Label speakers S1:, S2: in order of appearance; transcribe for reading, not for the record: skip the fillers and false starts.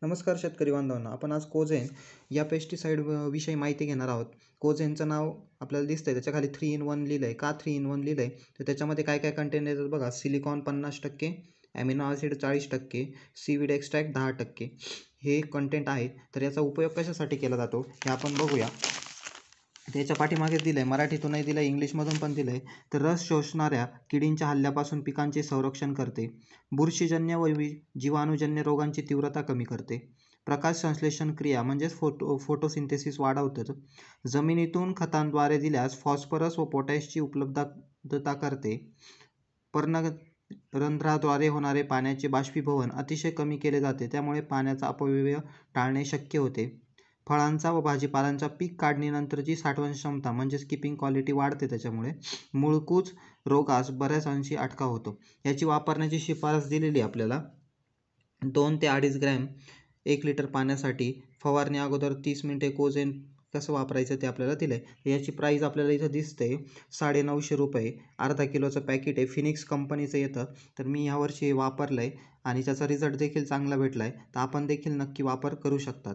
S1: नमस्कार शेतकरी बांधवांनो, आपण आज कोझेन या पेस्टिसाइड विषयी माहिती घेणार आहोत. कोझेनचं नाव आपल्याला दिसतंय, त्याच्या खाली 3 in 1 लिहिलं आहे. का 3 in 1 लिहिलं आहे तर त्याच्यामध्ये काय काय कंटेंट येतात बघा. Silicon 50%, amino acid 40%, seaweed extract 10%, हे कंटेंट आहेत. तर याचा उपयोग कशासाठी केला जातो हे आपण बघूया. त्याच्या पाठीमागे दिलं आहे, मराठीतूनही दिलं आहे, इंग्लिशमधून पण दिलं आहे. तर रस शोषणाऱ्या किडींच्या हल्ल्यापासून पिकांचे संरक्षण करते, बुरशीजन्य व जीवाणूजन्य रोगांची तीव्रता कमी करते, प्रकाश संश्लेषण क्रिया म्हणजेच फोटोसिंथेसिस वाढवतं, जमिनीतून खतांद्वारे दिल्यास फॉस्फरस व पोटॅशची उपलब्धता करते, पर्णरंध्राद्वारे होणारे पाण्याचे बाष्पीभवन अतिशय कमी केले जाते, त्यामुळे पाण्याचा अपव्यय टाळणे शक्य होते, फळांचा व भाजीपालांच्या पीक काढणीनंतरची साठवण क्षमता म्हणजेच कीपिंग क्वालिटी वाढते, त्याच्यामुळे मुळकूज रोगास बऱ्याच अंशी अटकाव होतो. याची वापरण्याची शिफारस दिलेली आपल्याला 2 ते 2.5 ग्रॅम 1 लिटर पाण्यासाठी. फवारणी अगोदर 30 मिनिटे कोझेन कसं वापरायचं ते आपल्याला दिलं आहे. याची प्राईस आपल्याला इथं दिसते 950 रुपये. अर्धा किलोचं पॅकेट आहे, फिनिक्स कंपनीचं येतं. तर मी ह्यावर्षी वापरलं आहे आणि त्याचा रिझल्ट देखील चांगला भेटला आहे. तर आपण देखील नक्की वापर करू शकतात.